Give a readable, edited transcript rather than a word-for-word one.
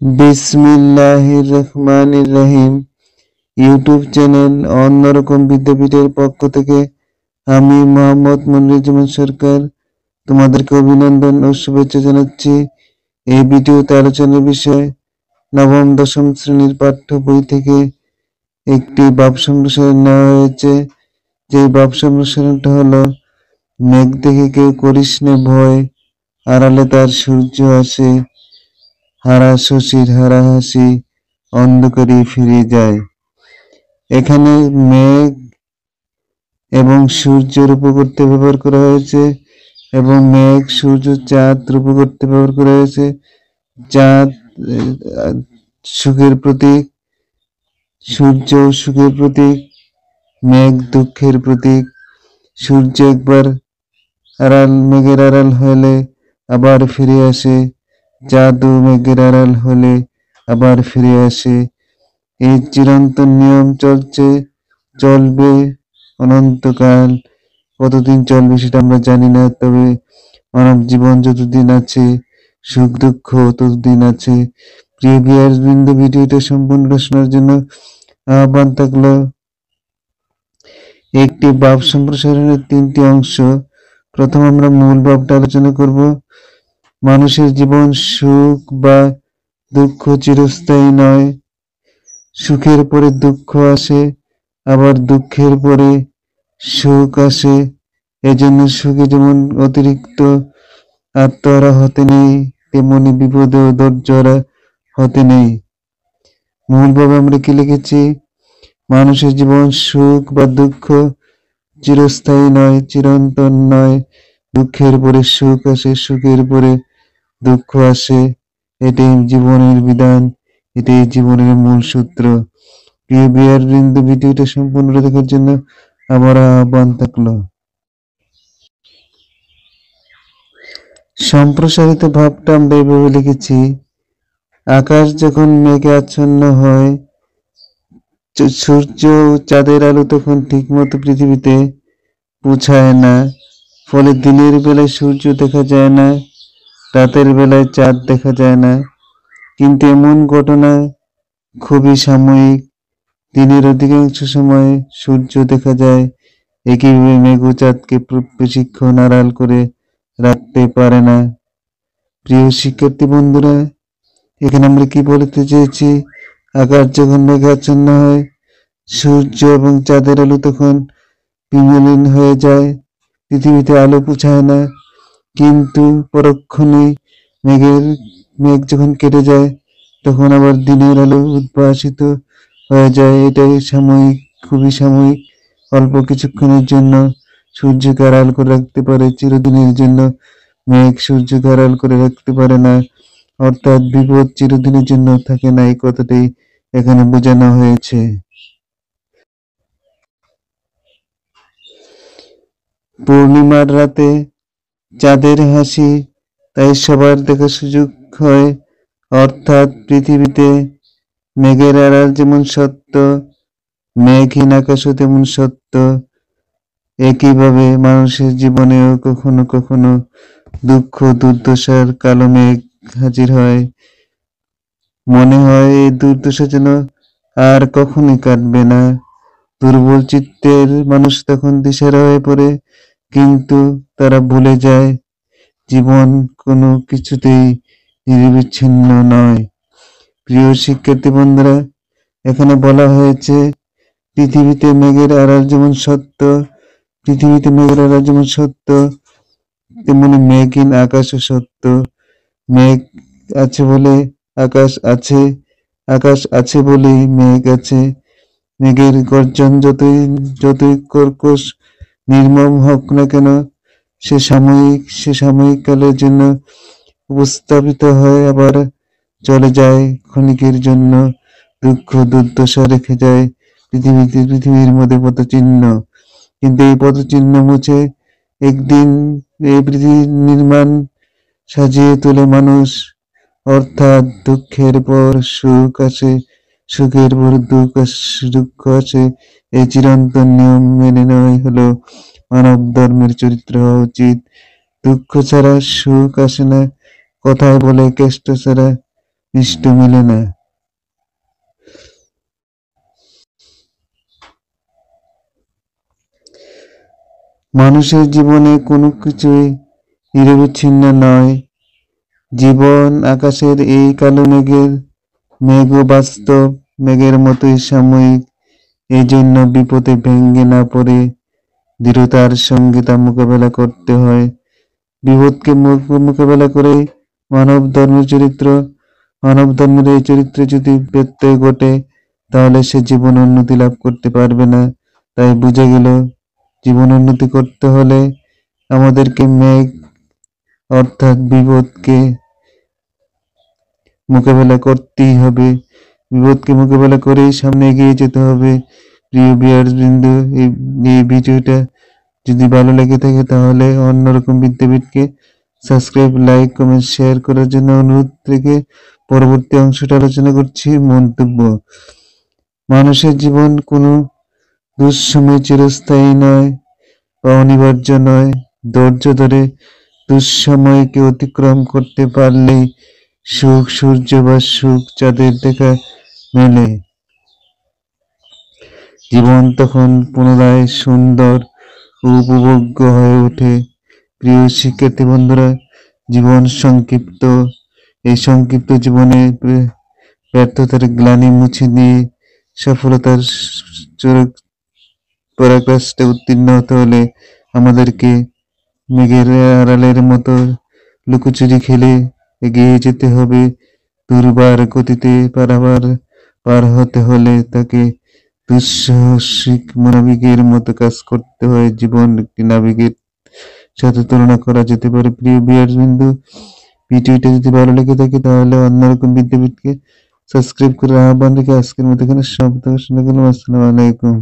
বিসমিল্লাহির রহমানির রহিম। YouTube channel অন্যরকম বিদ্যাপীঠের পক্ষ থেকে আমি মোহাম্মদ মনিরুজ্জামান সরকার তোমাদেরকে অভিনন্দন ও শুভেচ্ছা জানাচ্ছি। এই ভিডিওতে আলোচনার বিষয় নবম দশম শ্রেণীর পাঠ্য বই থেকে একটি ভাব সম্প্রসারণ নেওয়া হয়েছে। যে ভাব সম্প্রসারণটা হলো, মেঘ দেখে কেউ করিস নে ভয়, আড়ালে তার সূর্য আসে, হারা শশীর হারা হাসি, অন্ধকারে ফিরে যায়। এখানে মেঘ এবং সূর্যের উপকরতে ব্যবহার করা হয়েছে, এবং মেঘ, সূর্য, চাঁদ উপকরতে ব্যবহার করা হয়েছে। চাঁদ সুখের প্রতীক, সূর্য সুখের প্রতীক, মেঘ দুঃখের প্রতীক। সূর্য একবার মেঘের আড়াল হলে আবার ফিরে আসে, চাঁদ মেঘের আড়াল হলে আবার ফিরে আসে। এই চিরন্তন নিয়ম চলবে অনন্তকাল। কতদিন চলবে সেটা আমরা জানি না, তবে মানব জীবন যতদিন আছে, সুখ দুঃখ ততদিন আছে। প্রিয় ভিউয়ার্স বৃন্দ, ভিডিওটা সম্পূর্ণ শোনার জন্য আহ্বান থাকলো। একটি ভাব সম্প্রসারণের তিনটি অংশ। প্রথম আমরা মূল ভাবটা আলোচনা করব। মানুষের জীবন সুখ বা দুঃখ চিরস্থায়ী নয়। সুখের পরে দুঃখ আসে, আবার দুঃখের পরে সুখ আসে। এজন্য সুখে যেমন অতিরিক্ত আত্মহারা হতে নেই, তেমনি বিপদে ও ধৈর্যহারা হতে নেই। মূলভাবে আমরা কি লিখেছি? মানুষের জীবন সুখ বা দুঃখ চিরস্থায়ী নয়, চিরন্তন নয়। দুঃখের পরে সুখ আসে, সুখের পরে দুঃখ আসে। এটাই জীবনের বিধান, এটাই জীবনের মূল সূত্র। প্রিয় ভিউয়ার বৃন্দ, ভিডিওটা সম্পূর্ণ দেখার জন্য আমার আহ্বান থাকলো। সম্প্রসারিত ভাবটা আমরা এইভাবে লিখেছি: আকাশ যখন মেঘে আচ্ছন্ন হয়, সূর্য ও চাঁদের আলো তখন ঠিকমতো পৃথিবীতে পৌঁছায় না। ফলে দিনের বেলায় সূর্য দেখা যায় না, রাতের বেলায় চাঁদ দেখা যায় না। কিন্তু এমন ঘটনা খুবই সাময়িক। দিনের অধিকাংশ সময় সূর্য দেখা যায়। একইভাবে মেঘ ও চাঁদকে বেশিক্ষণ আড়াল করে রাখতে পারে না। প্রিয় শিক্ষার্থী বন্ধুরা, এখানে আমরা কি বলতে চেয়েছি? আকাশ যখন মেঘাচ্ছন্ন হয়, সূর্য এবং চাঁদের আলো তখন বিমলিন হয়ে যায়, পৃথিবীতে আলো পৌঁছায় না। কিন্তু পরক্ষণেই মেঘ যখন কেটে যায়, তখন আবার দিনের আলো উদ্ভাসিত হয়ে যায়। এটাই সাময়িক, খুবই সাময়িক। অল্প কিছুক্ষণের জন্য সূর্যকে আড়াল করে রাখতে পারে, চিরদিনের জন্য মেঘ সূর্যকে আড়াল করে রাখতে পারে না। অর্থাৎ বিপদ চিরদিনের জন্য থাকে না, এই কথাটাই এখানে বোঝানো হয়েছে। পূর্ণিমার রাতে চাঁদের হাসি তাই সবার দেখার সুযোগ হয়। অর্থাৎ পৃথিবীতে মেঘের আড়াল যেমন সত্য, মেঘহীন আকাশও তেমন সত্য। একইভাবে মানুষের জীবনেও কখনো কখনো দুঃখ দুর্দশার কালো মেঘ হাজির হয়। মনে হয় এই দুর্দশা যেন আর কখনোই কাটবে না। দুর্বল চিত্তের মানুষ তখন দিশেহারা হয়ে পড়ে, কিন্তু তারা ভুলে যায় জীবন কোনো কিছুতেই নিরবিচ্ছিন্ন নয়। প্রিয় শিক্ষার্থী বন্ধুরা, এখানে বলা হয়েছে পৃথিবীতে মেঘের আড়াল যেমন সত্য, তেমনি মেঘহীন আকাশও সত্য। মেঘ আছে বলে আকাশ আছে, আকাশ আছে বলেই মেঘ আছে। মেঘের গর্জন যতই কর্কশ নির্মম হোক না কেন, সে সাময়িক কালের জন্য উপস্থাপিত হয়, আবার চলে যায় ক্ষণিকের জন্য। দুঃখ দুর্দশা রেখে যায় পৃথিবীর মধ্যে পদচিহ্ন। কিন্তু এই পদচিহ্ন মুছে একদিন এই পৃথিবীর নির্মাণ সাজিয়ে তোলে মানুষ। অর্থাৎ দুঃখের পর সুখ আসে, সুখের পর দুঃখ আসে। এই চিরন্তন নিয়ম মেনে নেওয়াই হলো মানব ধর্মের চরিত্র হওয়া উচিত। দুঃখ ছাড়া সুখ আসে না, কথায় বলে কেষ্ট ছাড়া ইষ্ট মেলে না। মানুষের জীবনে কোনো কিছুই নিরবিচ্ছিন্ন নয়। জীবন আকাশের এই কালো মেঘও বাস্তব মেঘের মতোই সাময়িক। এই জন্য বিপদে ভেঙে না পড়ে দৃঢ়তার সঙ্গে তা মোকাবেলা করতে হয়। বিপদকে মোকাবেলা করে মানব ধর্মের এই চরিত্রে যদি ব্যত্যয় ঘটে, তাহলে সে জীবন উন্নতি লাভ করতে পারবে না। তাই বুঝে গেল, জীবন উন্নতি করতে হলে আমাদেরকে মেঘ অর্থাৎ বিপদকে মোকাবেলা করতেই হবে। বিপদকে মোকাবেলা করেই সামনে এগিয়ে যেতে হবে। প্রিয় ভিউয়ার্স বিন্দু, এই ভিডিওটা যদি ভালো লেগে থাকে তাহলে অন্যরকম বিদ্যাপীঠকে সাবস্ক্রাইব, লাইক, কমেন্ট, শেয়ার করার জন্য অনুরোধ থেকে পরবর্তী অংশটা আলোচনা করছি। মন্তব্য: মানুষের জীবন কোনো দুঃসময় চিরস্থায়ী নয় বা অনিবার্য নয়। ধৈর্য ধরে দুঃসময়কে অতিক্রম করতে পারলেই সুখ সূর্য বা সুখ চাঁদের দেখা মেলে। জীবন তখন পুনরায় সুন্দর ও উপভোগ্য হয়ে ওঠে। প্রিয় শিক্ষার্থী বন্ধুরা, জীবন সংক্ষিপ্ত। এই সংক্ষিপ্ত জীবনে ব্যর্থতার গ্লানি মুছে দিয়ে সফলতার পরাকাষ্ঠে উত্তীর্ণ হতে হলে আমাদেরকে মেঘের আড়ালের মতো লুকোচুরি খেলে এগিয়ে যেতে হবে। দুর্বার গতিতে পার হতে হলে তাকে দুঃসাহসিক নাবিকের মতো কাজ করতে হয়। জীবন একটি নাবিকের সাথে তুলনা করা যেতে পারে। প্রিয় ভিউয়ার্স বিন্দু, ভিডিওটা যদি ভালো লেগে থাকে তাহলে অন্যরকম বিদ্যাপীঠকে সাবস্ক্রাইব করে আহ্বান রেখে আজকের মতো এখানে সমাপ্ত ঘোষণা করলাম। আসসালামু আলাইকুম।